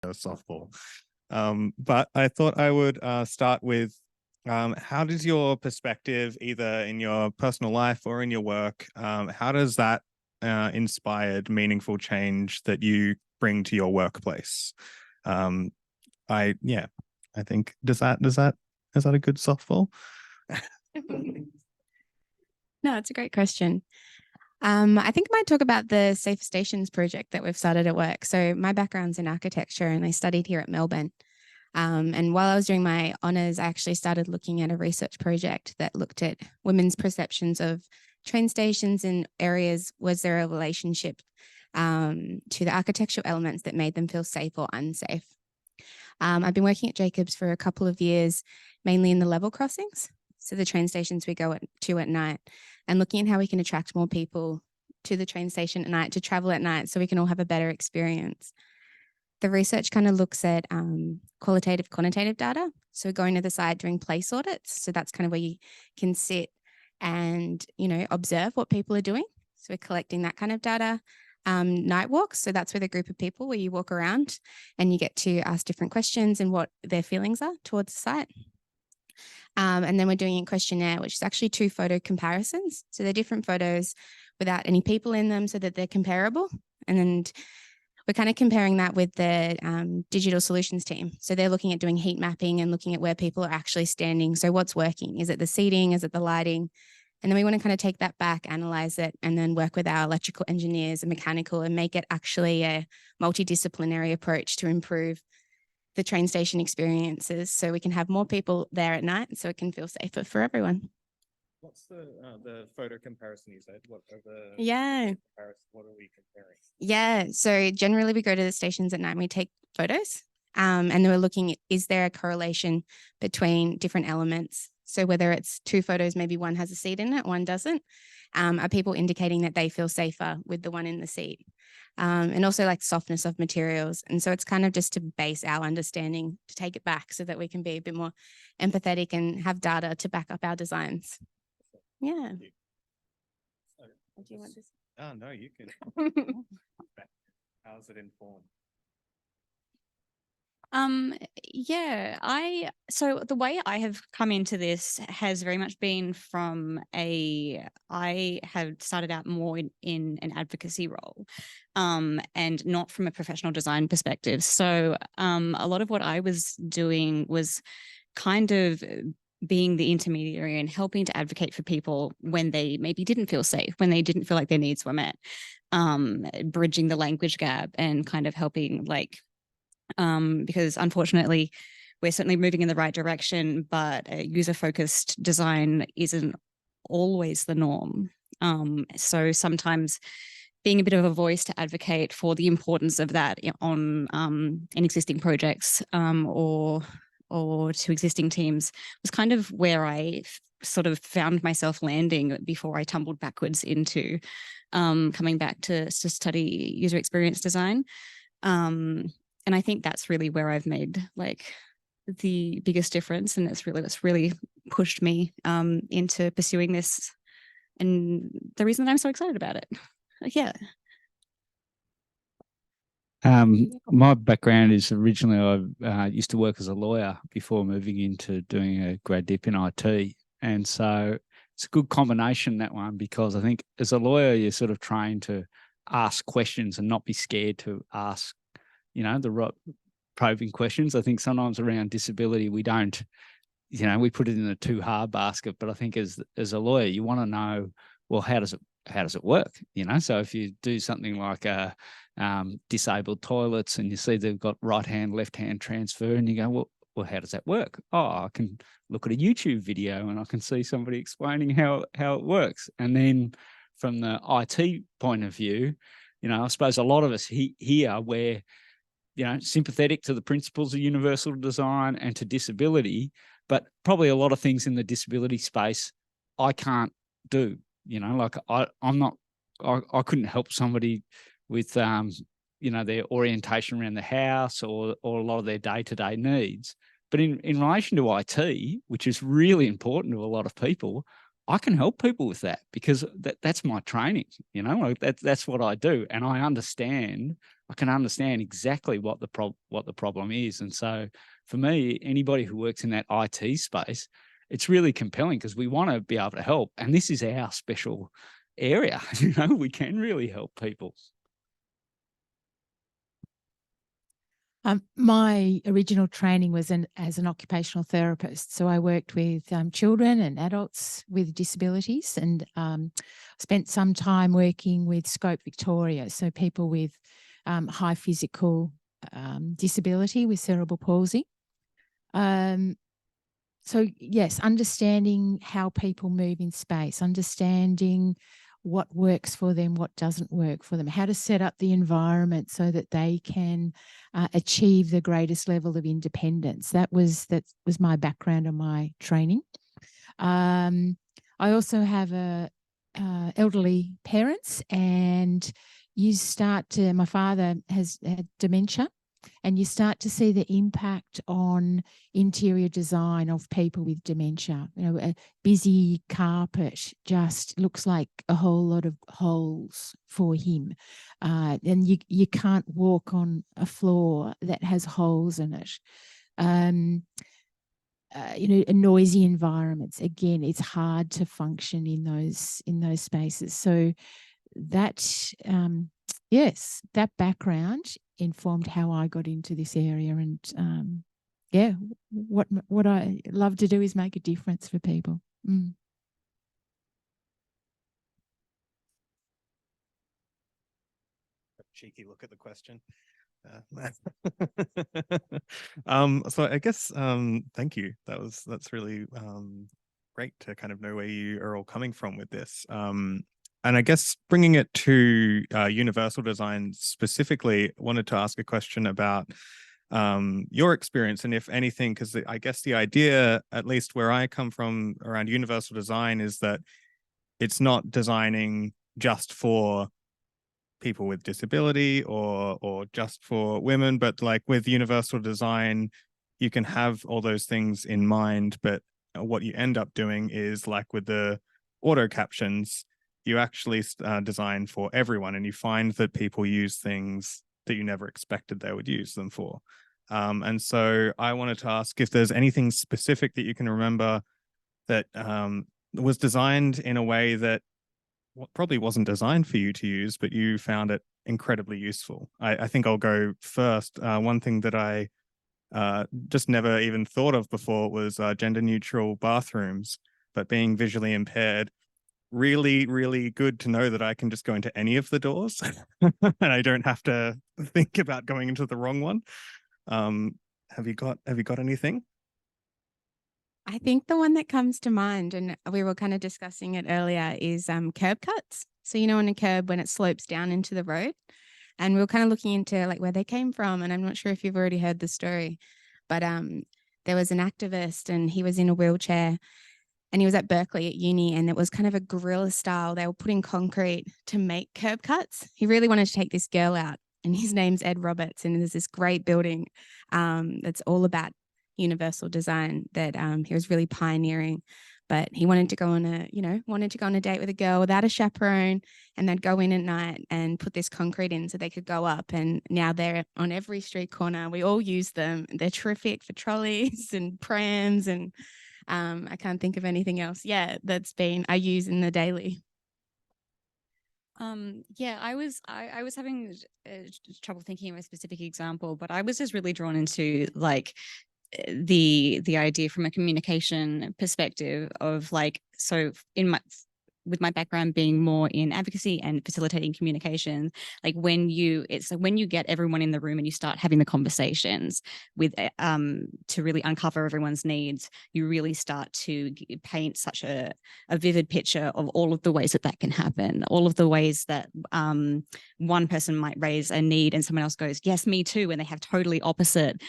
softball. But I thought I would start with how does your perspective, either in your personal life or in your work, how does that inspired meaningful change that you bring to your workplace? I think is that a good softball? No, it's a great question. I think I might talk about the Safe Stations project that we've started at work. So my background's in architecture and I studied here at Melbourne. And while I was doing my honours, I actually started looking at a research project that looked at women's perceptions of train stations in areas. Was there a relationship to the architectural elements that made them feel safe or unsafe? I've been working at Jacobs for a couple of years, mainly in the level crossings. So the train stations we go to at night, and looking at how we can attract more people to the train station at night to travel at night so we can all have a better experience. The research kind of looks at qualitative, quantitative data. So going to the site, doing place audits. So that's kind of where you can sit and, observe what people are doing. So we're collecting that kind of data. Night walks. So that's with a group of people where you walk around and you get to ask different questions and what their feelings are towards the site. And then we're doing a questionnaire, which is actually 2 photo comparisons. So they're different photos without any people in them so that they're comparable. And then we're kind of comparing that with the digital solutions team. So they're looking at doing heat mapping and looking at where people are actually standing. So what's working? Is it the seating? Is it the lighting? And then we want to kind of take that back, analyze it, and then work with our electrical engineers and mechanical and make it actually a multidisciplinary approach to improve the train station experiences so we can have more people there at night so it can feel safer for everyone. What's the photo comparison you said? What are the what are we comparing? Yeah, so generally we go to the stations at night and we take photos and then we're looking at, is there a correlation between different elements? So whether it's 2 photos, maybe one has a seat in it, one doesn't, are people indicating that they feel safer with the one in the seat? And also like softness of materials. And so it's kind of just to base our understanding, to take it back so that we can be a bit more empathetic and have data to back up our designs. Yeah. Do you want this? Oh, no, you can. How's it informed? So the way I have come into this has very much been from I have started out more in an advocacy role, and not from a professional design perspective. So a lot of what I was doing was kind of being the intermediary and helping to advocate for people when they maybe didn't feel safe, when they didn't feel like their needs were met, bridging the language gap and kind of helping because unfortunately we're certainly moving in the right direction, but user-focused design isn't always the norm. So sometimes being a bit of a voice to advocate for the importance of that on in existing projects or to existing teams was kind of where I sort of found myself landing before I tumbled backwards into coming back to study user experience design. And I think that's really where I've made the biggest difference, and that's really pushed me into pursuing this, and the reason that I'm so excited about it. Yeah. My background is originally I used to work as a lawyer before moving into doing a grad dip in IT, and so it's a good combination, that one, because I think as a lawyer you're sort of trained to ask questions and not be scared to ask the right probing questions. I think sometimes around disability, we don't, we put it in a too hard basket, but I think as a lawyer, you want to know, well, how does it work? So if you do something like disabled toilets and you see they've got right hand, left hand transfer, and you go, well, how does that work? Oh, I can look at a YouTube video and I can see somebody explaining how it works. And then from the IT point of view, I suppose a lot of us here where sympathetic to the principles of universal design and to disability, but probably a lot of things in the disability space I can't do. I couldn't help somebody with their orientation around the house or a lot of their day-to-day needs. But in relation to IT, which is really important to a lot of people, I can help people with that because that's my training. That's what I do, and I understand I can understand exactly what the problem is. And so for me, anybody who works in that IT space, it's really compelling because we want to be able to help. And this is our special area. We can really help people. My original training was as an occupational therapist. So I worked with children and adults with disabilities, and spent some time working with Scope Victoria. So people with high physical disability with cerebral palsy. So yes, understanding how people move in space, understanding what works for them, what doesn't work for them, how to set up the environment so that they can achieve the greatest level of independence. That was my background and my training. I also have elderly parents, and my father has had dementia, and you start to see the impact on interior design of people with dementia. A busy carpet just looks like a whole lot of holes for him. And you can't walk on a floor that has holes in it. Noisy environments. Again, it's hard to function in those spaces. So that, yes, that background informed how I got into this area. And what I love to do is make a difference for people. Cheeky look at the question. So I guess thank you. That's really great to kind of know where you are all coming from with this. And I guess bringing it to universal design specifically, wanted to ask a question about your experience, and if anything, because I guess the idea, at least where I come from around universal design, is that it's not designing just for people with disability or just for women, but like with universal design, you can have all those things in mind, but what you end up doing is, like with the auto captions, you actually design for everyone, and you find that people use things that you never expected they would use them for. And so I wanted to ask if there's anything specific that you can remember that was designed in a way that probably wasn't designed for you to use, but you found it incredibly useful. I think I'll go first. One thing that I just never even thought of before was gender neutral bathrooms, but being visually impaired, really, really good to know that I can just go into any of the doors and I don't have to think about going into the wrong one. Have you got anything? I think the one that comes to mind, and we were kind of discussing it earlier, is curb cuts. So, on a curb when it slopes down into the road. And we were kind of looking into like where they came from. And I'm not sure if you've already heard the story, but there was an activist, and he was in a wheelchair, and he was at Berkeley at uni, and it was kind of a guerrilla style. They were putting concrete to make curb cuts. He really wanted to take this girl out, and his name's Ed Roberts. And there's this great building that's all about universal design that he was really pioneering. But he wanted to go on a date with a girl without a chaperone, and they'd go in at night and put this concrete in so they could go up. And now they're on every street corner. We all use them. They're terrific for trolleys and prams, and I can't think of anything else. Yeah, I use in the daily. I was having trouble thinking of a specific example, but I was just really drawn into like the idea from a communication perspective of like, so with my background being more in advocacy and facilitating communication, like when you get everyone in the room and you start having the conversations with to really uncover everyone's needs, you really start to paint such a vivid picture of all of the ways that can happen, all of the ways that one person might raise a need and someone else goes, yes, me too, and they have totally opposite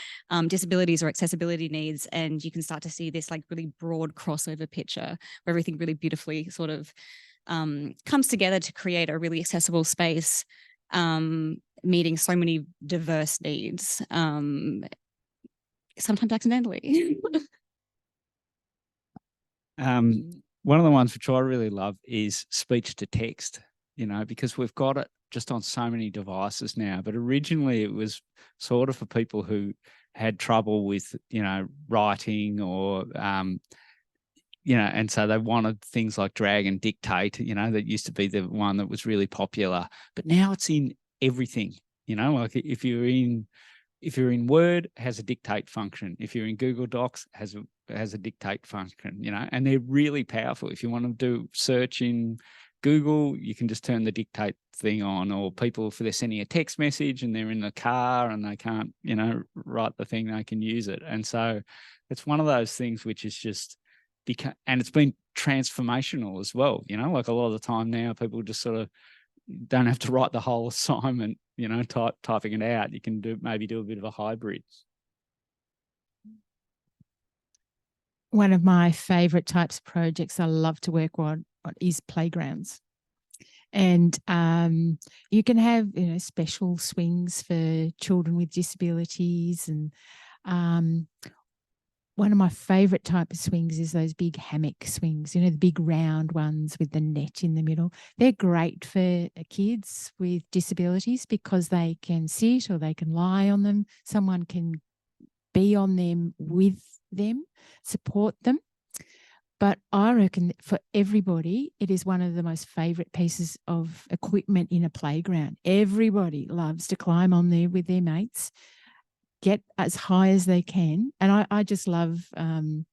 disabilities or accessibility needs, and you can start to see this like really broad crossover picture where everything really beautifully sort of comes together to create a really accessible space, meeting so many diverse needs, sometimes accidentally. One of the ones which I really love is speech to text, because we've got it just on so many devices now, but originally it was sort of for people who had trouble with, writing or, and so they wanted things like drag and dictate, that used to be the one that was really popular, but now it's in everything, like if you're in Word, it has a dictate function. If you're in Google Docs, has a dictate function, and they're really powerful. If you want to do search in Google, you can just turn the dictate thing on, or people, if they're sending a text message and they're in the car and they can't, write the thing, they can use it. And so it's one of those things which is just become, and it's been transformational as well. Like a lot of the time now, people just sort of don't have to write the whole assignment, typing it out. You can maybe do a bit of a hybrid. One of my favorite types of projects I love to work on is playgrounds. And you can have, special swings for children with disabilities. And one of my favorite type of swings is those big hammock swings, the big round ones with the net in the middle. They're great for kids with disabilities because they can sit or they can lie on them. Someone can be on them with them, support them. But I reckon that for everybody, it is one of the most favourite pieces of equipment in a playground. Everybody loves to climb on there with their mates, get as high as they can. And I just love, when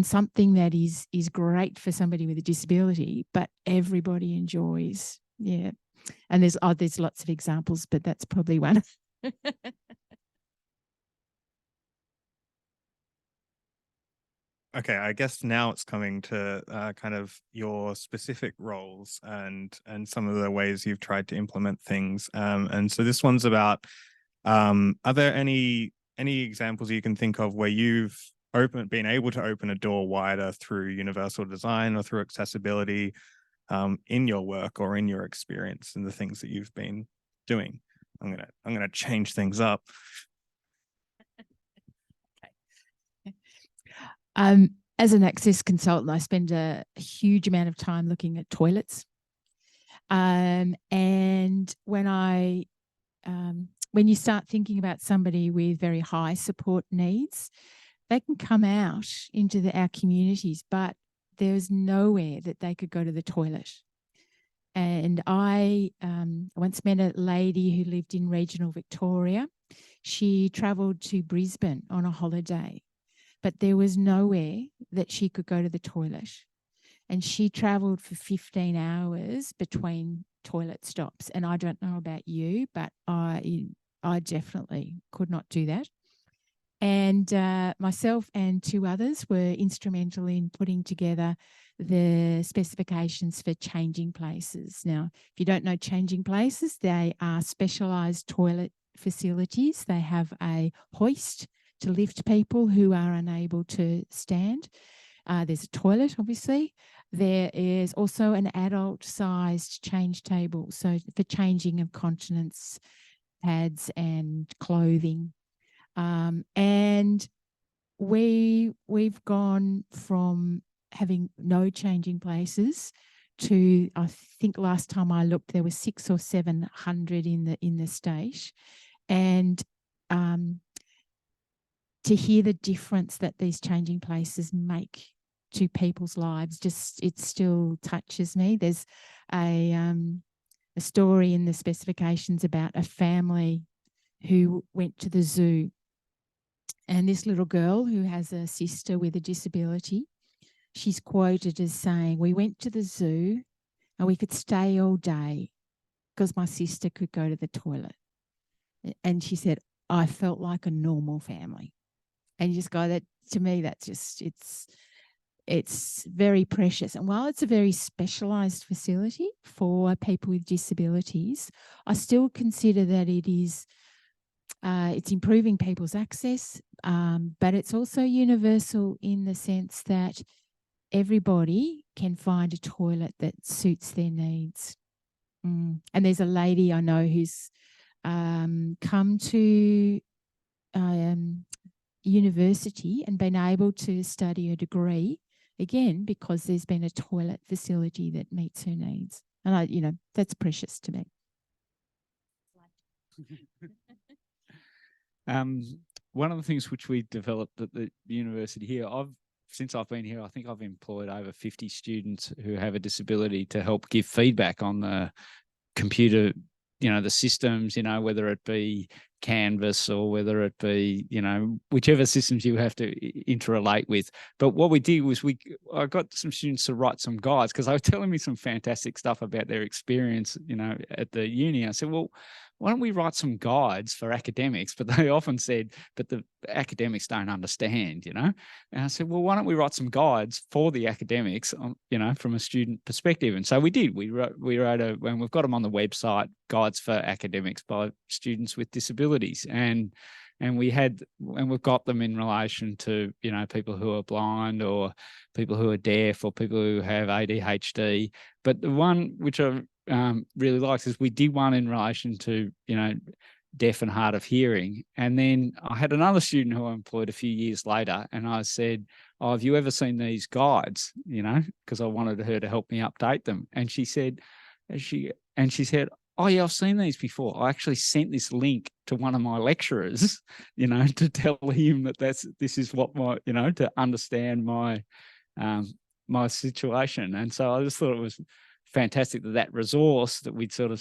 something that is great for somebody with a disability, but everybody enjoys. Yeah. And there's lots of examples, but that's probably one. Okay, I guess now it's coming to kind of your specific roles and some of the ways you've tried to implement things. And so this one's about, are there any examples you can think of where you've been able to open a door wider through universal design or through accessibility in your work or in your experience and the things that you've been doing? I'm gonna change things up. As an access consultant, I spend a huge amount of time looking at toilets. And when you start thinking about somebody with very high support needs, they can come out into our communities, but there's nowhere that they could go to the toilet. And I once met a lady who lived in regional Victoria. She travelled to Brisbane on a holiday, but there was nowhere that she could go to the toilet. And she travelled for 15 hours between toilet stops. And I don't know about you, but I definitely could not do that. And myself and two others were instrumental in putting together the specifications for changing places. Now, if you don't know changing places, they are specialised toilet facilities. They have a hoist to lift people who are unable to stand. There's a toilet, obviously. There is also an adult-sized change table, so for changing of continence pads and clothing. And we've gone from having no changing places to, I think last time I looked, there were 600 or 700 in the state, and to hear the difference that these changing places make to people's lives, it still touches me. There's a story in the specifications about a family who went to the zoo, and this little girl who has a sister with a disability, she's quoted as saying, "We went to the zoo and we could stay all day because my sister could go to the toilet." And she said, "I felt like a normal family." And you just go, that to me, that's just, it's very precious. And while it's a very specialised facility for people with disabilities, I still consider that it is, it's improving people's access, but it's also universal in the sense that everybody can find a toilet that suits their needs. And there's a lady I know who's come to university and been able to study a degree, again, because there's been a toilet facility that meets her needs. And that's precious to me. One of the things which we developed at the university here, since I've been here, I think I've employed over 50 students who have a disability to help give feedback on the computer, the systems, whether it be Canvas or whether it be, whichever systems you have to interrelate with. But what we did was I got some students to write some guides because they were telling me some fantastic stuff about their experience, at the uni. I said, well, why don't we write some guides for academics? But they often said, but the academics don't understand, And I said, well, why don't we write some guides for the academics, from a student perspective? And so we did. We wrote when we've got them on the website, guides for academics by students with disabilities. And we've got them in relation to, people who are blind or people who are deaf or people who have ADHD. But the one which I really liked is we did one in relation to, deaf and hard of hearing. And then I had another student who I employed a few years later, and I said, oh, have you ever seen these guides? Because I wanted her to help me update them. And she said, oh yeah, I've seen these before. I actually sent this link to one of my lecturers, to tell him that this is what to understand my my situation. And so I just thought it was fantastic that resource that we'd sort of,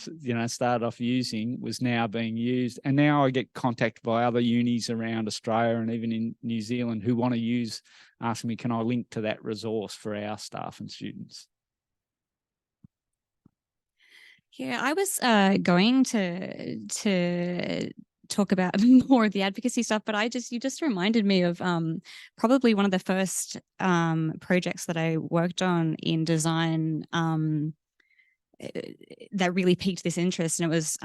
started off using was now being used. And now I get contacted by other unis around Australia and even in New Zealand who want to asking me, can I link to that resource for our staff and students? Yeah, I was going to talk about more of the advocacy stuff, but you just reminded me of probably one of the first projects that I worked on in design that really piqued this interest, and it was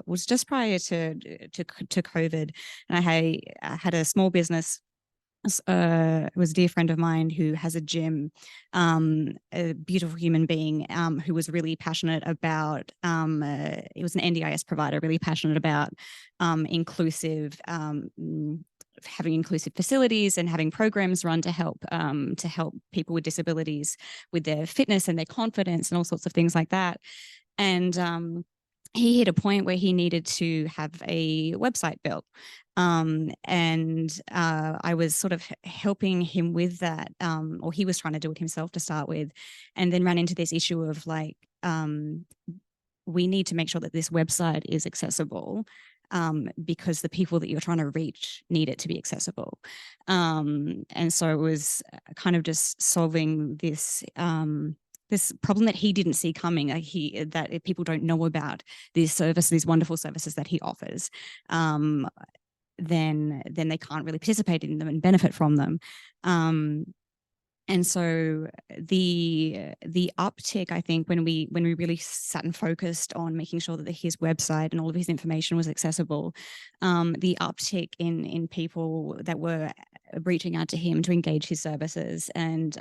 was just prior to COVID, and I had a small business. It was a dear friend of mine who has a gym, a beautiful human being who was really passionate about, it was an NDIS provider, really passionate about having inclusive facilities and having programs run to help people with disabilities with their fitness and their confidence and all sorts of things like that. And he hit a point where he needed to have a website built. And I was sort of helping him with that, or he was trying to do it himself to start with, and then ran into this issue of we need to make sure that this website is accessible, because the people that you're trying to reach need it to be accessible. And so it was kind of just solving this problem that he didn't see coming, that if people don't know about these wonderful services that he offers, then they can't really participate in them and benefit from them. And so the uptick, I think, when we really sat and focused on making sure that his website and all of his information was accessible, the uptick in people that were reaching out to him to engage his services and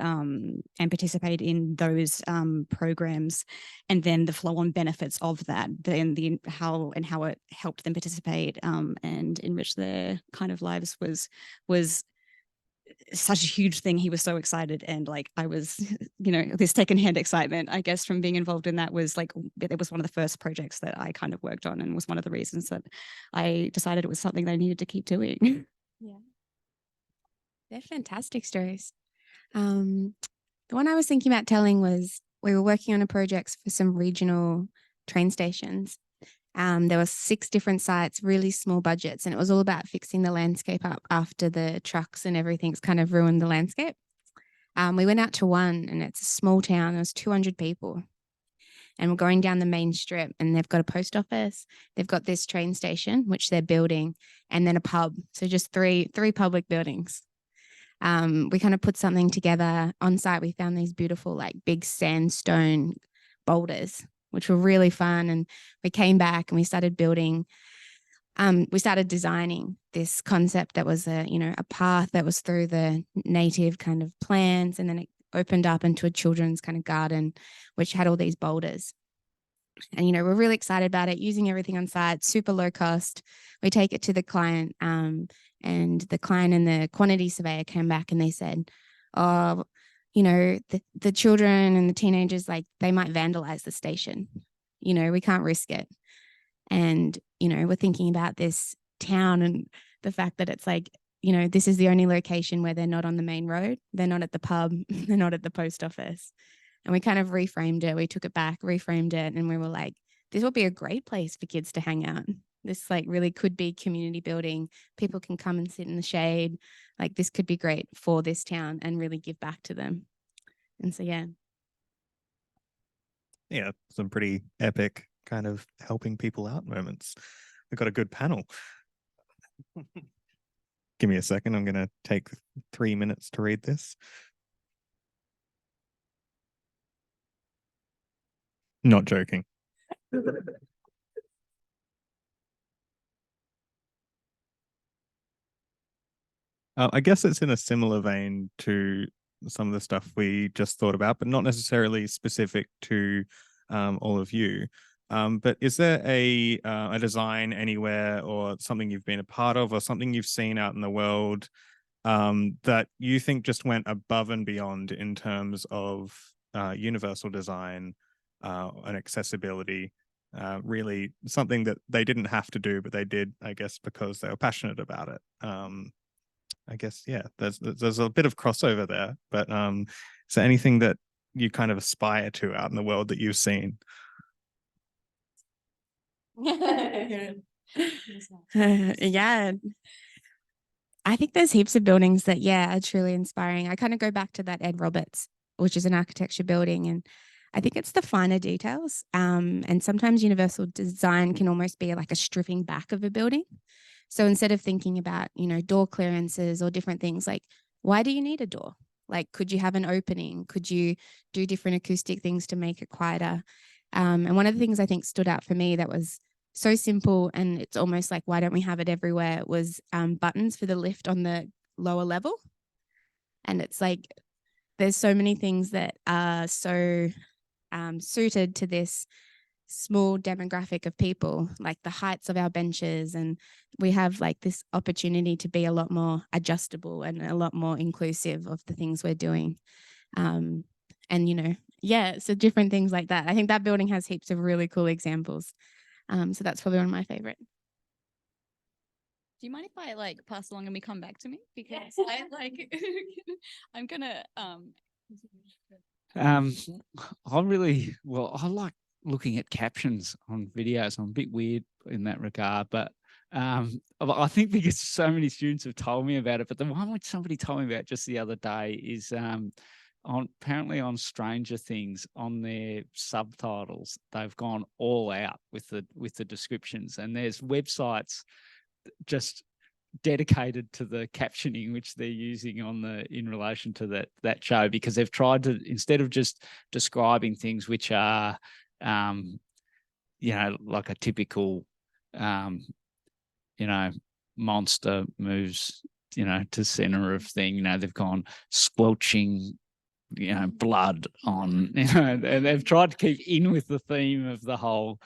participate in those programs, and then the flow-on benefits of that, then how it helped them participate and enrich their kind of lives was such a huge thing. He was so excited, and I was, this secondhand excitement, I guess, from being involved in that was it was one of the first projects that I kind of worked on, and was one of the reasons that I decided it was something that I needed to keep doing. Yeah, they're fantastic stories. The one I was thinking about telling was we were working on a project for some regional train stations. There were 6 different sites, really small budgets, and it was all about fixing the landscape up after the trucks and everything's kind of ruined the landscape. We went out to one, and it's a small town. There's 200 people, and we're going down the main strip, and they've got a post office. They've got this train station, which they're building, and then a pub. So just three public buildings. We kind of put something together on site. We found these beautiful, big sandstone boulders, which were really fun. And we came back and we started building, we started designing this concept that was a path that was through the native kind of plants, and then it opened up into a children's kind of garden, which had all these boulders. And, we're really excited about it, using everything on site, super low cost. We take it to the client, and the client and the quantity surveyor came back and they said, oh, you know, the children and the teenagers, like they might vandalize the station. You know, we can't risk it. And, you know, we're thinking about this town and the fact that it's like, you know, this is the only location where they're not on the main road. They're not at the pub. They're not at the post office. And we kind of reframed it. We took it back, reframed it. And we were like, this will be a great place for kids to hang out. This like really could be community building. People can come and sit in the shade. Like this could be great for this town and really give back to them. And so, yeah. Yeah, some pretty epic kind of helping people out moments. We've got a good panel. Give me a second. I'm going to take 3 minutes to read this. Not joking. I guess it's in a similar vein to some of the stuff we just thought about, but not necessarily specific to all of you. But is there a design anywhere or something you've been a part of or something you've seen out in the world that you think just went above and beyond in terms of universal design and accessibility? Really something that they didn't have to do, but they did, I guess, because they were passionate about it. I guess, yeah, there's a bit of crossover there, but is there anything that you kind of aspire to out in the world that you've seen? Yeah. I think there's heaps of buildings that, yeah, are truly inspiring. I kind of go back to that Ed Roberts, which is an architecture building. And I think it's the finer details. And sometimes universal design can almost be like a stripping back of a building. So instead of thinking about, you know, door clearances or different things, like, why do you need a door? Like, could you have an opening? Could you do different acoustic things to make it quieter? And one of the things I think stood out for me that was so simple, and it's almost like, why don't we have it everywhere, was buttons for the lift on the lower level. And it's like, there's so many things that are so suited to this small demographic of people, like the heights of our benches, and we have like this opportunity to be a lot more adjustable and a lot more inclusive of the things we're doing. And you know, yeah, so different things like that. I think that building has heaps of really cool examples. So that's probably one of my favorite. Do you mind if I like pass along and we come back to me? Because I like I'm gonna I like looking at captions on videos. I'm a bit weird in that regard, but I think because so many students have told me about it, but the one which somebody told me about just the other day is apparently on Stranger Things, on their subtitles, they've gone all out with the descriptions, and there's websites just dedicated to the captioning which they're using in relation to that show, because they've tried to, instead of just describing things which are you know, like a typical you know, monster moves, you know, to center of thing, you know, they've gone squelching, you know, blood on, you know, and they've tried to keep in with the theme of the whole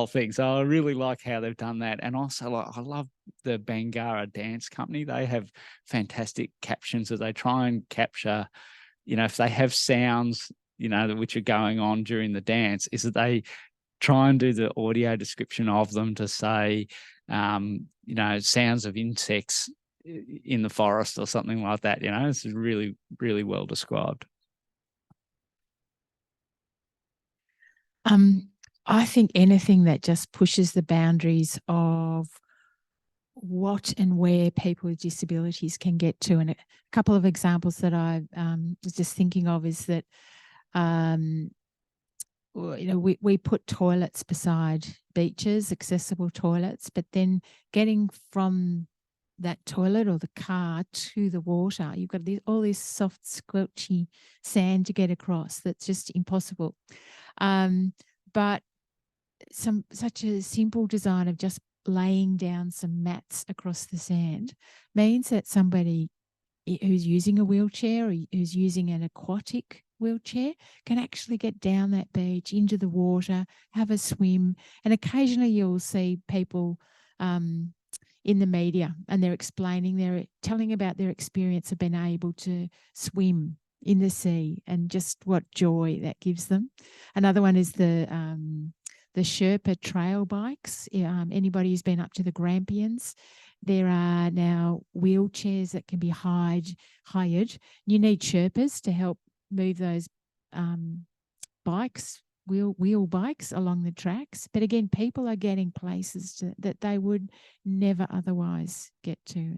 thing. So I really like how they've done that. And also, like, I love the Bangara Dance Company. They have fantastic captions that they try and capture, you know, if they have sounds, you know, which are going on during the dance, is that they try and do the audio description of them to say, you know, sounds of insects in the forest or something like that. You know, this is really, really well described. I think anything that just pushes the boundaries of what and where people with disabilities can get to. And a couple of examples that I was just thinking of is that, you know, we put toilets beside beaches, accessible toilets, but then getting from that toilet or the car to the water, you've got all this soft, squelchy sand to get across. That's just impossible. But such a simple design of just laying down some mats across the sand means that somebody who's using a wheelchair or who's using an aquatic wheelchair can actually get down that beach into the water, have a swim. And occasionally you'll see people in the media and they're telling about their experience of being able to swim in the sea, and just what joy that gives them. Another one is the Sherpa trail bikes. Anybody who's been up to the Grampians, there are now wheelchairs that can be hired. You need Sherpas to help move those bikes, wheel bikes along the tracks. But again, people are getting places that they would never otherwise get to.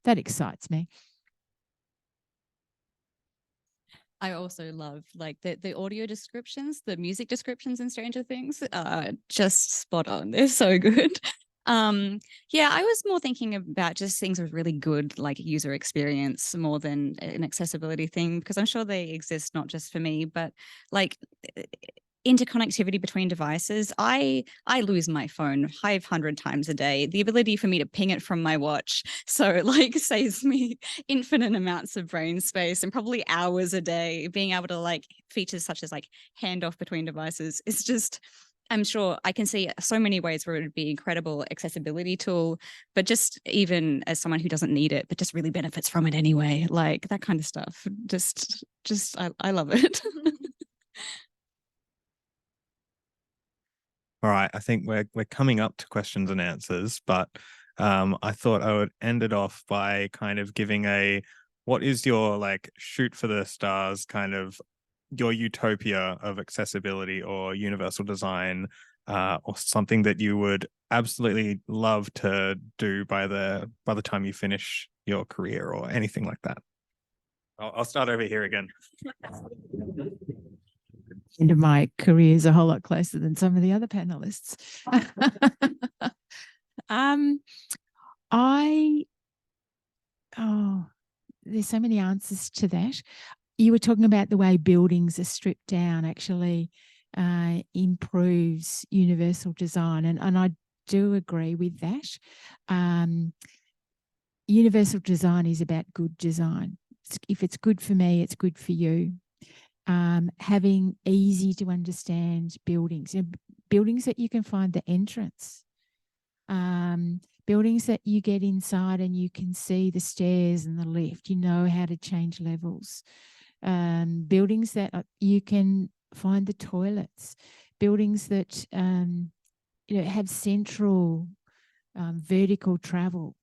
That excites me. I also love like the audio descriptions, the music descriptions in Stranger Things are just spot on. They're so good. Yeah, I was more thinking about just things with really good like user experience more than an accessibility thing, because I'm sure they exist not just for me, but like interconnectivity between devices. I lose my phone 500 times a day. The ability for me to ping it from my watch, so like saves me infinite amounts of brain space and probably hours a day. Being able to like features such as like handoff between devices is just, I'm sure I can see so many ways where it would be incredible accessibility tool, but just even as someone who doesn't need it, but just really benefits from it anyway, like that kind of stuff. Just I love it. All right, I think we're coming up to questions and answers, but I thought I would end it off by kind of giving what is your like shoot for the stars kind of your utopia of accessibility or universal design, or something that you would absolutely love to do by the time you finish your career or anything like that. I'll start over here again. Into my career is a whole lot closer than some of the other panelists. There's so many answers to that. You were talking about the way buildings are stripped down actually improves universal design, and I do agree with that. Universal design is about good design. If it's good for me, it's good for you. Having easy to understand buildings, buildings that you can find the entrance, buildings that you get inside and you can see the stairs and the lift, you know how to change levels, buildings that you can find the toilets, buildings that have central vertical travel.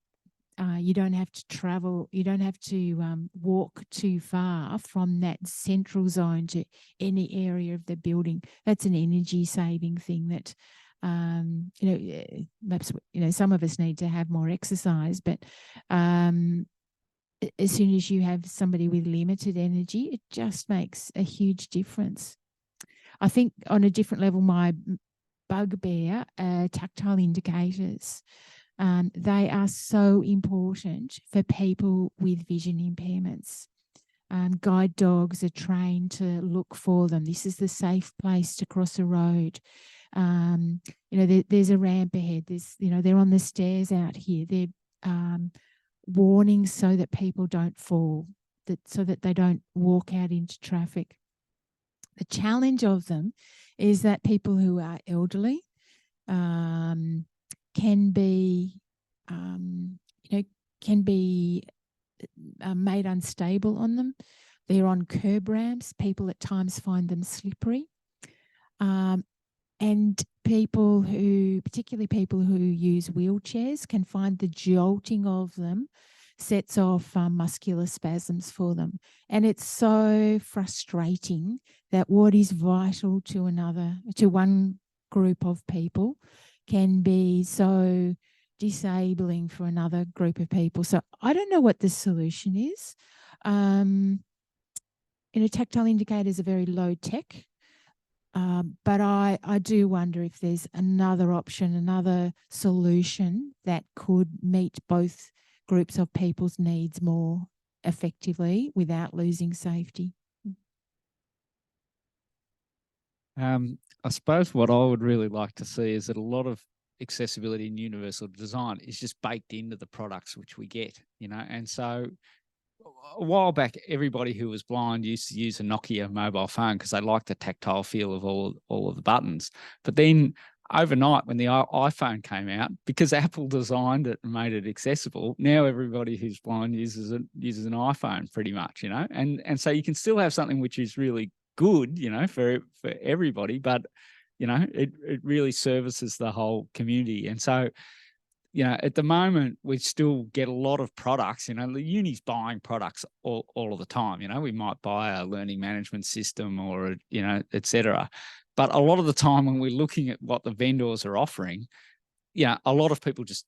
You don't have to travel, you don't have to walk too far from that central zone to any area of the building. That's an energy saving thing that, perhaps, some of us need to have more exercise, but as soon as you have somebody with limited energy, it just makes a huge difference. I think on a different level, my bugbear are tactile indicators. They are so important for people with vision impairments. Guide dogs are trained to look for them. This is the safe place to cross a road. There's a ramp ahead. They're on the stairs out here. They're warnings so that people don't fall, so that they don't walk out into traffic. The challenge of them is that people who are elderly can be made unstable on them. They're on curb ramps. People at times find them slippery. And particularly people who use wheelchairs, can find the jolting of them sets off muscular spasms for them. And it's so frustrating that what is vital to one group of people can be so disabling for another group of people. So I don't know what the solution is. Tactile indicators are very low tech, but I do wonder if there's another option, another solution that could meet both groups of people's needs more effectively without losing safety. I suppose what I would really like to see is that a lot of accessibility and universal design is just baked into the products which we get, and so a while back, everybody who was blind used to use a Nokia mobile phone because they liked the tactile feel of all of the buttons. But then overnight when the iPhone came out, because Apple designed it and made it accessible, now everybody who's blind uses an iPhone pretty much, you know, and so you can still have something which is really good, you know, for everybody, but you know, it really services the whole community. And so, you know, at the moment, we still get a lot of products. You know, the uni's buying products all of the time. You know, we might buy a learning management system or, you know, et cetera. But a lot of the time when we're looking at what the vendors are offering, you know, a lot of people just,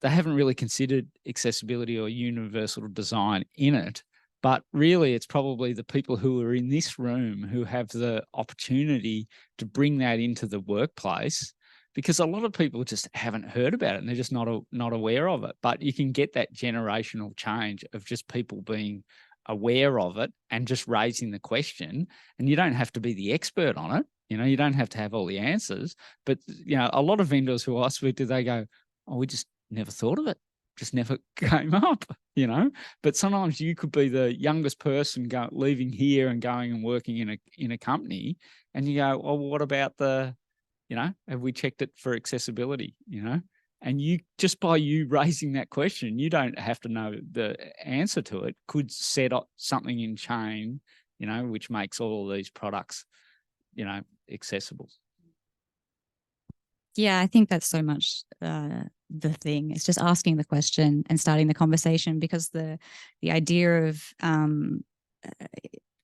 they haven't really considered accessibility or universal design in it. But really, it's probably the people who are in this room who have the opportunity to bring that into the workplace, because a lot of people just haven't heard about it and they're just not aware of it. But you can get that generational change of just people being aware of it and just raising the question. And you don't have to be the expert on it. You know, you don't have to have all the answers. But, you know, a lot of vendors who I speak to, they go, oh, we just never thought of it. Just never came up, you know. But sometimes you could be the youngest person leaving here and going and working in a company, and you go, oh, well, what about the, you know, have we checked it for accessibility, you know? And you, just by you raising that question, you don't have to know the answer to it, could set up something in chain, you know, which makes all of these products, you know, accessible. Yeah, I think that's so much the thing. It's just asking the question and starting the conversation, because the idea of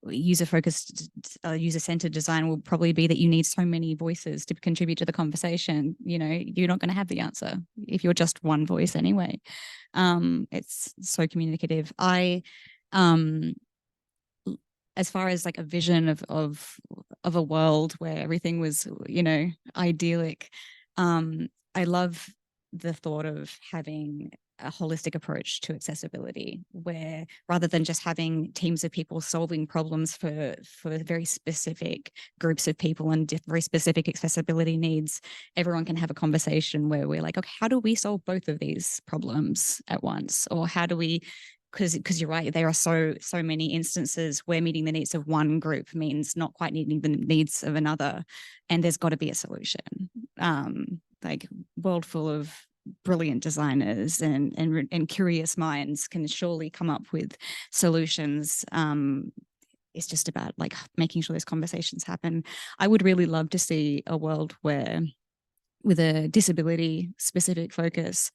user-focused, user-centered design will probably be that you need so many voices to contribute to the conversation. You know, you're not going to have the answer if you're just one voice anyway. It's so communicative. As far as like a vision of a world where everything was, you know, idyllic, I love the thought of having a holistic approach to accessibility, where rather than just having teams of people solving problems for very specific groups of people and very specific accessibility needs, everyone can have a conversation where we're like, okay, how do we solve both of these problems at once? Or how do we, because you're right, there are so many instances where meeting the needs of one group means not quite meeting the needs of another, and there's got to be a solution. Like, world full of brilliant designers and curious minds can surely come up with solutions. It's just about like making sure those conversations happen. I would really love to see a world where, with a disability specific focus,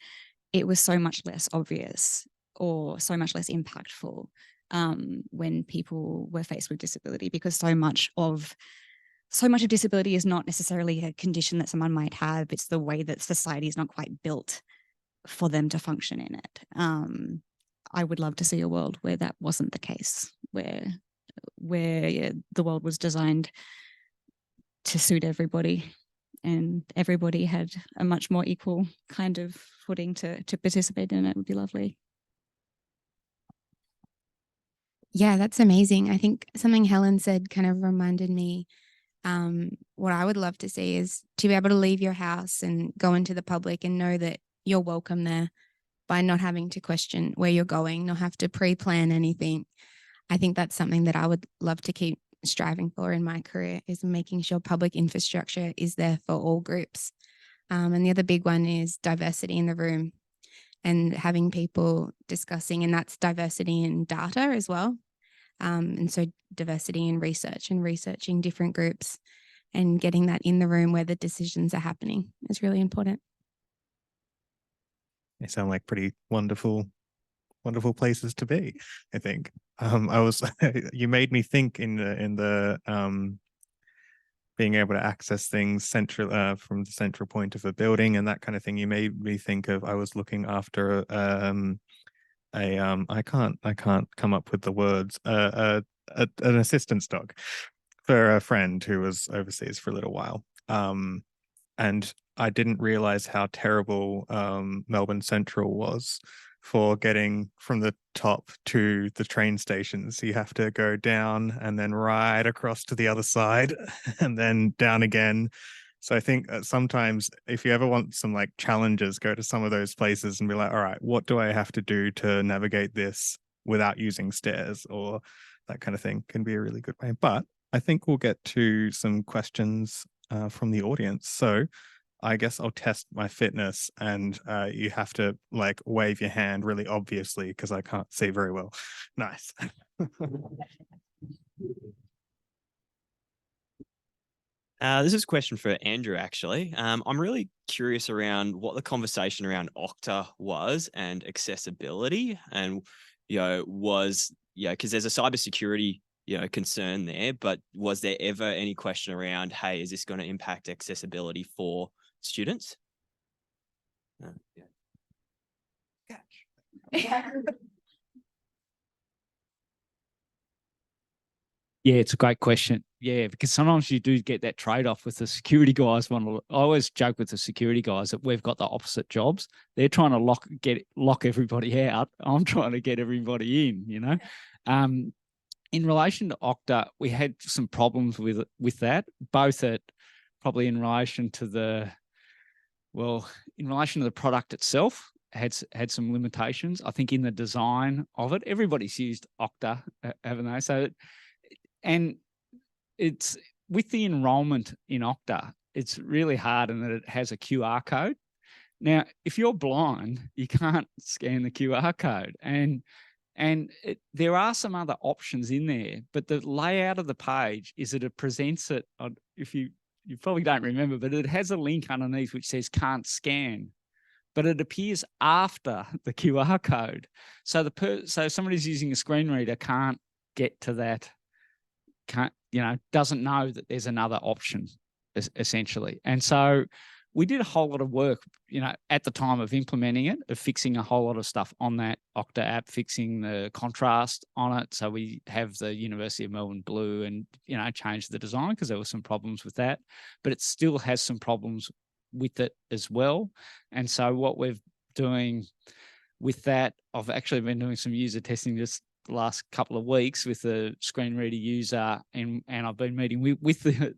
it was so much less obvious or so much less impactful when people were faced with disability, because so much of disability is not necessarily a condition that someone might have. It's the way that society is not quite built for them to function in it. I would love to see a world where that wasn't the case, where the world was designed to suit everybody and everybody had a much more equal kind of footing to participate in it. Would be lovely. Yeah, that's amazing. I think something Helen said kind of reminded me, what I would love to see is to be able to leave your house and go into the public and know that you're welcome there, by not having to question where you're going, not have to pre-plan anything. I think that's something that I would love to keep striving for in my career, is making sure public infrastructure is there for all groups. And the other big one is diversity in the room, and having people discussing, and that's diversity in data as well. And so diversity in research and researching different groups and getting that in the room where the decisions are happening is really important. They sound like pretty wonderful places to be, I think. You made me think in the being able to access things central from the central point of a building and that kind of thing. You made me think of, I was looking after I can't come up with the words, an assistance dog for a friend who was overseas for a little while. And I didn't realize how terrible Melbourne Central was for getting from the top to the train stations. You have to go down and then ride across to the other side and then down again. So I think sometimes if you ever want some like challenges, go to some of those places and be like, all right, what do I have to do to navigate this without using stairs, or that kind of thing can be a really good way. But I think we'll get to some questions from the audience. So I guess I'll test my fitness, and you have to like wave your hand really obviously because I can't see very well. Nice. This is a question for Andrew, actually. I'm really curious around what the conversation around Okta was and accessibility, and because there's a cybersecurity concern there, but was there ever any question around, hey, is this going to impact accessibility for students? Yeah, it's a great question. Yeah, because sometimes you do get that trade-off with the security guys. I always joke with the security guys that we've got the opposite jobs. They're trying to lock everybody out. I'm trying to get everybody in, In relation to Okta, we had some problems with that, both probably in relation to the product itself, had some limitations. I think in the design of it, everybody's used Okta, haven't they? So, and it's with the enrollment in Okta, it's really hard in that it has a QR code. Now, if you're blind, you can't scan the QR code, and there are some other options in there, but the layout of the page is that it presents it. If you probably don't remember, but it has a link underneath which says "can't scan," but it appears after the QR code. So so somebody who's using a screen reader can't get to that. Doesn't know that there's another option, essentially. And so we did a whole lot of work, at the time of implementing it, of fixing a whole lot of stuff on that Okta app, fixing the contrast on it. So we have the University of Melbourne blue and, changed the design because there were some problems with that, but it still has some problems with it as well. And so what we're doing with that, I've actually been doing some user testing just the last couple of weeks with the screen reader user, and I've been meeting with the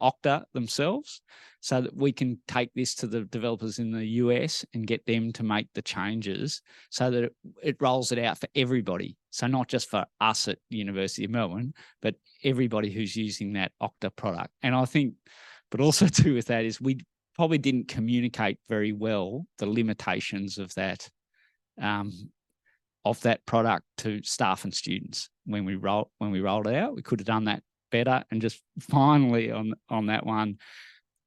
Okta themselves, so that we can take this to the developers in the US and get them to make the changes so that it rolls it out for everybody. So not just for us at University of Melbourne, but everybody who's using that Okta product. And I think, but also too with that is we probably didn't communicate very well the limitations of that product to staff and students when we rolled it out. We could have done that better. And just finally on that one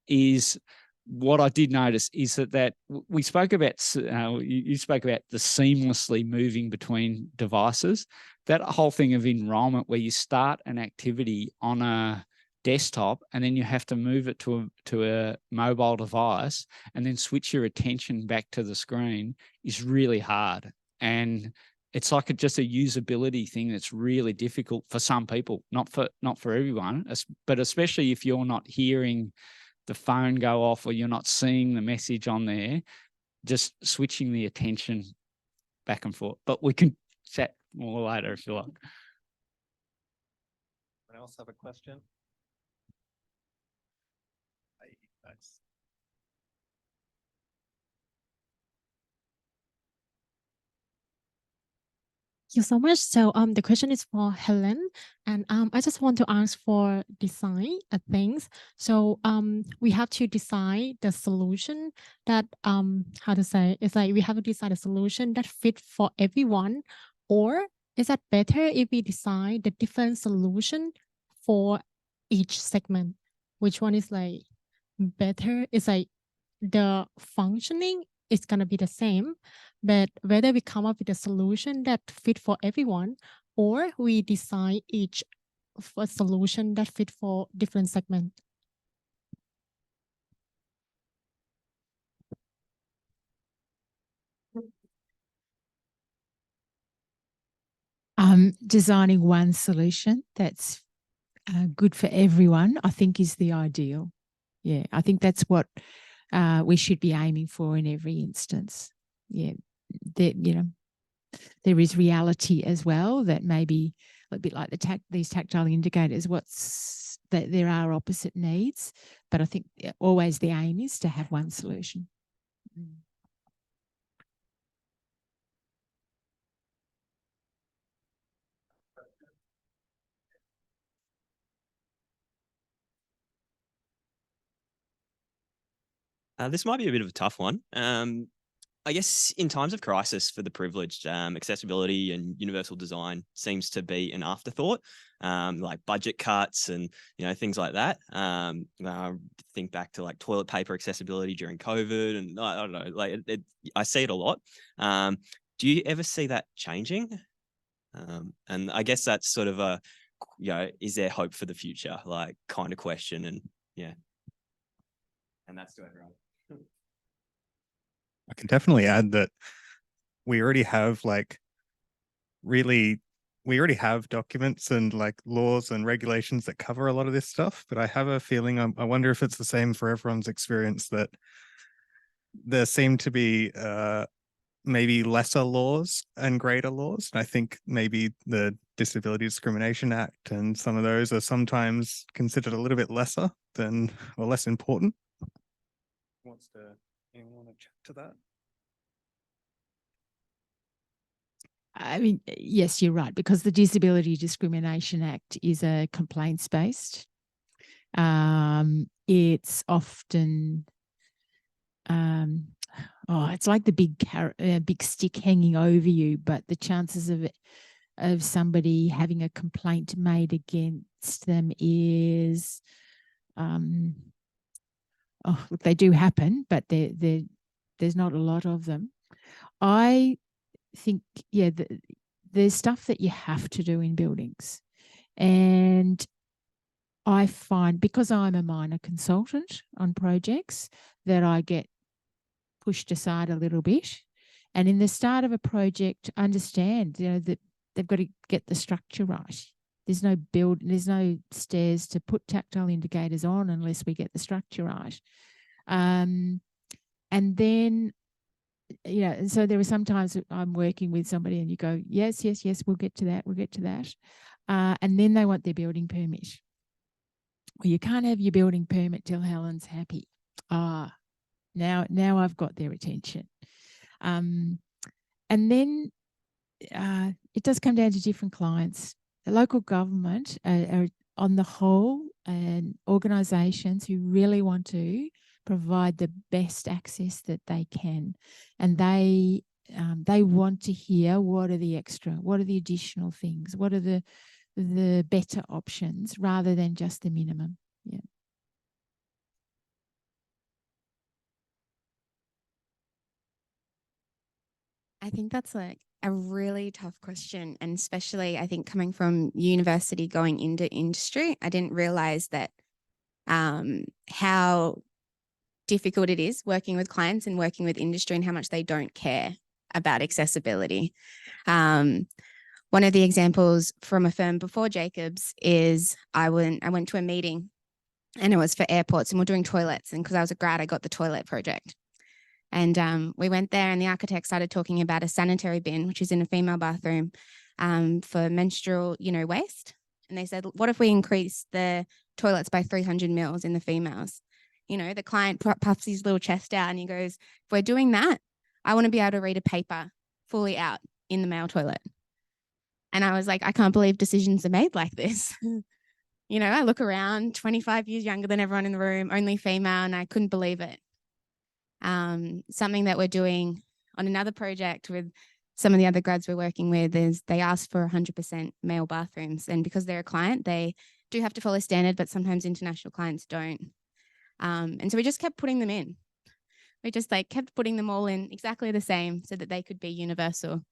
is what I did notice is that we spoke about, you spoke about the seamlessly moving between devices. That whole thing of enrollment where you start an activity on a desktop and then you have to move it to a mobile device and then switch your attention back to the screen is really hard. And it's like just a usability thing that's really difficult for some people, not for everyone, but especially if you're not hearing the phone go off or you're not seeing the message on there, just switching the attention back and forth. But we can chat more later if you like. Anyone else have a question? Nice. Thank you so much. So the question is for Helen, and I just want to ask for design things. So we have to design the solution that it's like we have to design a solution that fit for everyone, or is that better if we design the different solution for each segment? Which one is like better? It's like the functioning is gonna be the same, but whether we come up with a solution that fit for everyone, or we design each for a solution that fit for different segments. Designing one solution that's good for everyone, I think, is the ideal. Yeah, I think that's what we should be aiming for in every instance. Yeah, there is reality as well that maybe a bit like these tactile indicators, that there are opposite needs, but I think always the aim is to have one solution. This might be a bit of a tough one. I guess in times of crisis for the privileged, accessibility and universal design seems to be an afterthought, like budget cuts and things like that. Think back to like toilet paper accessibility during COVID, and I don't know, like I see it a lot. Do you ever see that changing? And I guess that's sort of a, is there hope for the future, like kind of question, and yeah, and that's to everyone. I can definitely add that we already have documents and like laws and regulations that cover a lot of this stuff, but I have a feeling, I wonder if it's the same for everyone's experience, that there seem to be maybe lesser laws and greater laws. I think maybe the Disability Discrimination Act and some of those are sometimes considered a little bit lesser than, or less important. Anyone want to chat to that? I mean, yes, you're right, because the Disability Discrimination Act is a complaints-based. It's often, it's like the big stick hanging over you, but the chances of somebody having a complaint made against them is, look, they do happen, but there's not a lot of them. I think, there's stuff that you have to do in buildings. And I find, because I'm a minor consultant on projects, that I get pushed aside a little bit. And in the start of a project, understand, that they've got to get the structure right. There's no stairs to put tactile indicators on unless we get the structure right. And then, and so there are sometimes I'm working with somebody and you go, yes, we'll get to that. And then they want their building permit. Well, you can't have your building permit till Helen's happy. Now I've got their attention. And then it does come down to different clients. The local government are on the whole, and organisations who really want to provide the best access that they can, and they want to hear what are the additional things, what are the better options, rather than just the minimum. Yeah. I think that's like a really tough question. And especially, I think, coming from university going into industry, I didn't realize that how difficult it is working with clients and working with industry, and how much they don't care about accessibility. One of the examples from a firm before Jacobs is I went to a meeting, and it was for airports, and we're doing toilets. And because I was a grad, I got the toilet project. And we went there, and the architect started talking about a sanitary bin, which is in a female bathroom, for menstrual, waste. And they said, what if we increase the toilets by 300 mils in the females? The client puffs his little chest out and he goes, if we're doing that, I want to be able to read a paper fully out in the male toilet. And I was like, I can't believe decisions are made like this. I look around, 25 years younger than everyone in the room, only female, and I couldn't believe it. Something that we're doing on another project with some of the other grads we're working with is they ask for 100% male bathrooms. And because they're a client, they do have to follow standard, but sometimes international clients don't. And so we just kept putting them in. We just kept putting them all in exactly the same so that they could be universal.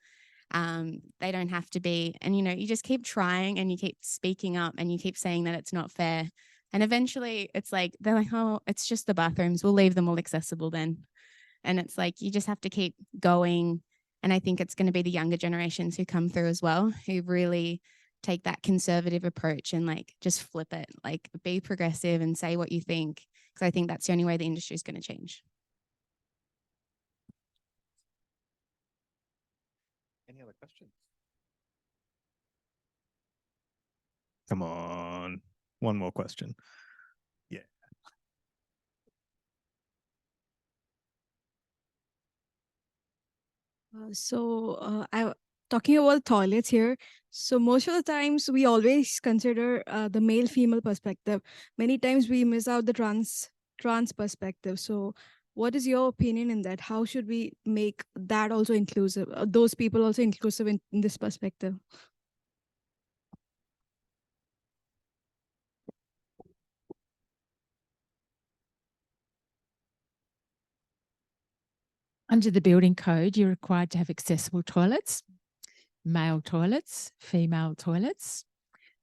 They don't have to be. And, you just keep trying and you keep speaking up and you keep saying that it's not fair. And eventually it's they're like, oh, it's just the bathrooms. We'll leave them all accessible then. And it's you just have to keep going. And I think it's going to be the younger generations who come through as well, who really take that conservative approach and just flip it, be progressive and say what you think. Because I think that's the only way the industry is going to change. Any other questions? Come on. One more question. Yeah. I'm talking about toilets here. So most of the times we always consider the male-female perspective. Many times we miss out the trans perspective. So What is your opinion in that? How should we make that also inclusive, those people also inclusive in this perspective? Under the building code, you're required to have accessible toilets, male toilets, female toilets,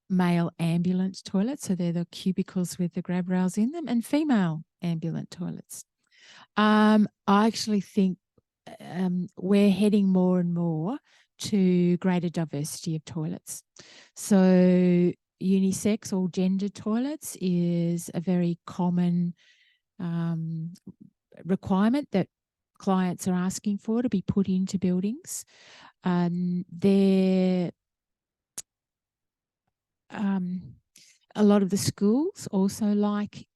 male ambulance toilets, so they're the cubicles with the grab rails in them, and female ambulance toilets. I actually think we're heading more and more to greater diversity of toilets. So unisex or gender toilets is a very common requirement that clients are asking for to be put into buildings. A lot of the schools also like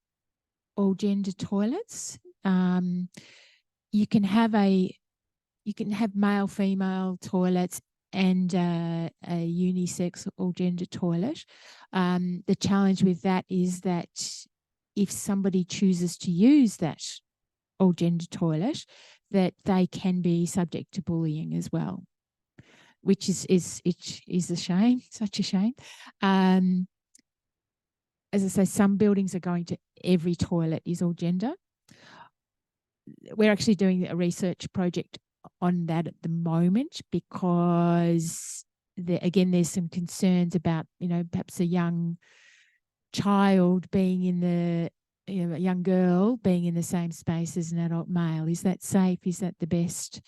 all gender toilets. You can have male, female toilets and a unisex or gender toilet. The challenge with that is that if somebody chooses to use that all gender toilet, that they can be subject to bullying as well, which is a shame, such a shame. As I say, some buildings are going to every toilet is all gender. We're actually doing a research project on that at the moment because there's some concerns about, perhaps a young child being in a young girl being in the same space as an adult male. Is that safe? Is that the best?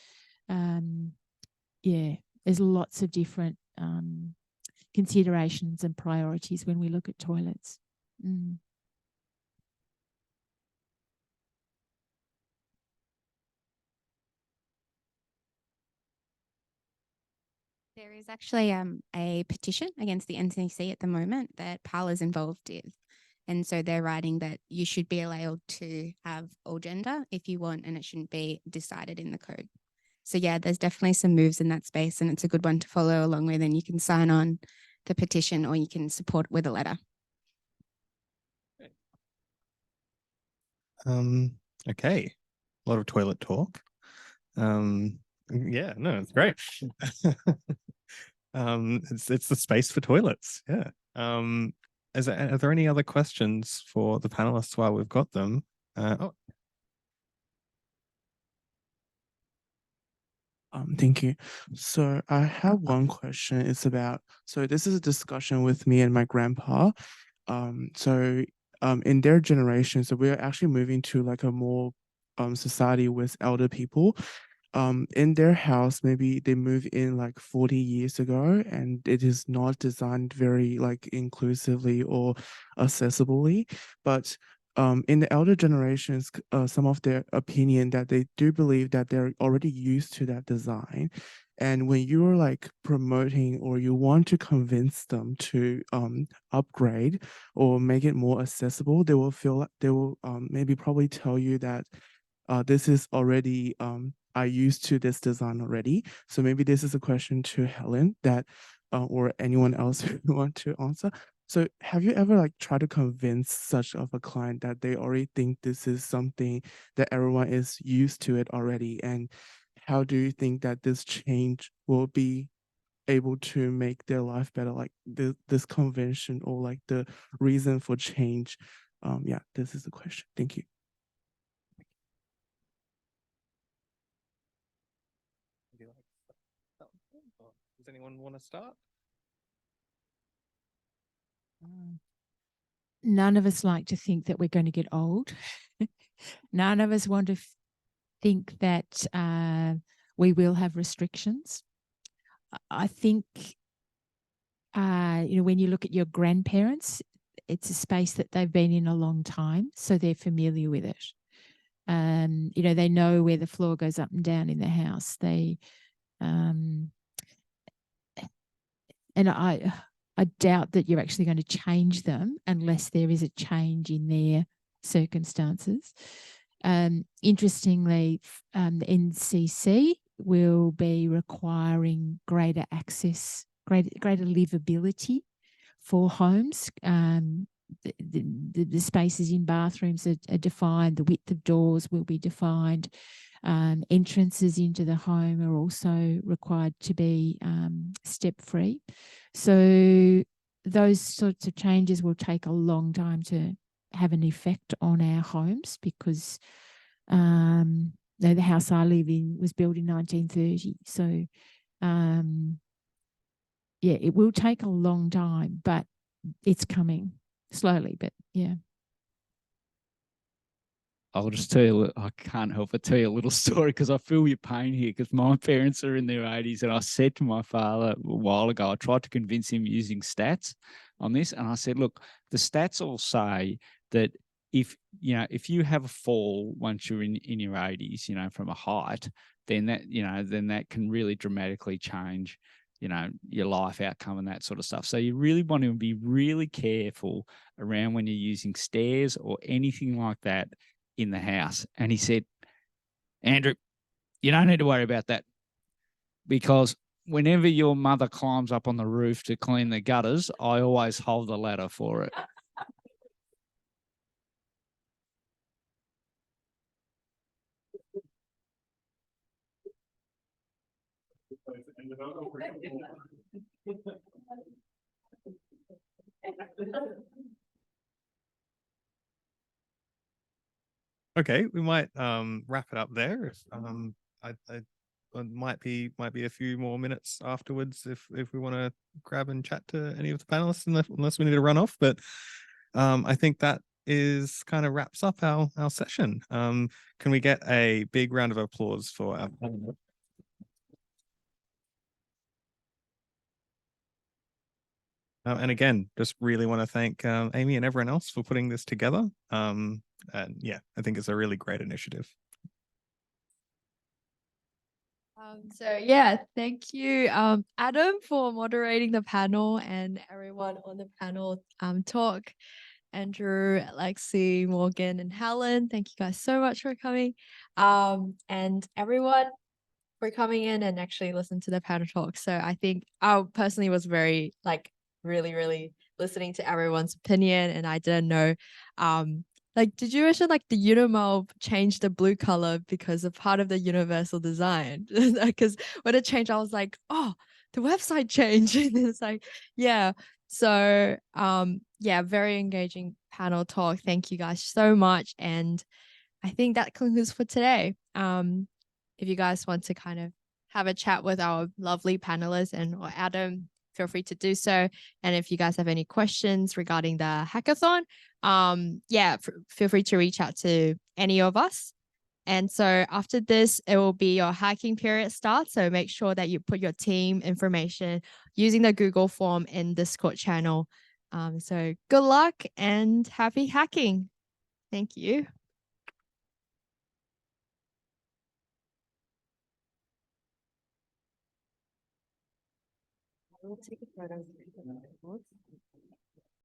There's lots of different considerations and priorities when we look at toilets. There is actually a petition against the NCC at the moment that PAL is involved in. And so they're writing that you should be allowed to have all gender if you want, and it shouldn't be decided in the code. So yeah, there's definitely some moves in that space, and it's a good one to follow along with, and you can sign on the petition or you can support with a letter. Okay. A lot of toilet talk. Yeah, no, it's great. It's the space for toilets. Yeah. Are there any other questions for the panelists while we've got them? Thank you. So I have one question. It's about, so this is a discussion with me and my grandpa. In their generation, so we're actually moving to like a more society with elder people. In their house, maybe they moved in like 40 years ago, and it is not designed very like inclusively or accessibly. But in the elder generations, some of their opinion that they do believe that they're already used to that design. And when you're like promoting or you want to convince them to upgrade or make it more accessible, they will feel like they will maybe probably tell you that this is already I used to this design already. So maybe this is a question to Helen that or anyone else who want to answer. So have you ever like tried to convince such of a client that they already think this is something that everyone is used to it already? And how do you think that this change will be able to make their life better? Like this convention or like the reason for change? Yeah, this is the question. Thank you. Does anyone want to start? None of us like to think that we're going to get old. None of us want to think that we will have restrictions. I think, when you look at your grandparents, it's a space that they've been in a long time, so they're familiar with it. They know where the floor goes up and down in the house. And I doubt that you're actually going to change them unless there is a change in their circumstances. Interestingly, the NCC will be requiring greater access, greater livability for homes the spaces in bathrooms are defined. The width of doors will be defined. Entrances into the home are also required to be step-free. So those sorts of changes will take a long time to have an effect on our homes because the house I live in was built in 1930. So yeah, it will take a long time, but it's coming slowly, but yeah. I'll just tell you, I can't help but tell you a little story because I feel your pain here because my parents are in their 80s. And I said to my father a while ago, I tried to convince him using stats on this. And I said, look, the stats all say that if you have a fall once you're in your 80s, from a height, then that can really dramatically change, your life outcome and that sort of stuff. So you really want to be really careful around when you're using stairs or anything like that in the house. And he said, Andrew, you don't need to worry about that because whenever your mother climbs up on the roof to clean the gutters, I always hold the ladder for it. Okay, we might wrap it up there. If, might be a few more minutes afterwards if we want to grab and chat to any of the panelists, unless we need to run off. But I think that is kind of wraps up our session. Can we get a big round of applause for our panelists? And again, just really want to thank Amy and everyone else for putting this together. And yeah, I think it's a really great initiative. So yeah, thank you, Adam, for moderating the panel and everyone on the panel talk. Andrew, Lexi, Morgan, and Helen, thank you guys so much for coming. And everyone for coming in and actually listen to the panel talk. So I think I personally was very really, really listening to everyone's opinion, and I didn't know did you mention the Unimel changed the blue color because of part of the universal design? Because when it changed, I was like, oh, the website changed. And it's like, yeah. So yeah, very engaging panel talk. Thank you guys so much. And I think that concludes for today. If you guys want to kind of have a chat with our lovely panelists or Adam, feel free to do so. And if you guys have any questions regarding the hackathon, yeah, feel free to reach out to any of us. And so after this, it will be your hacking period start. So make sure that you put your team information using the Google form in Discord channel. So good luck and happy hacking. Thank you. I will take a photo.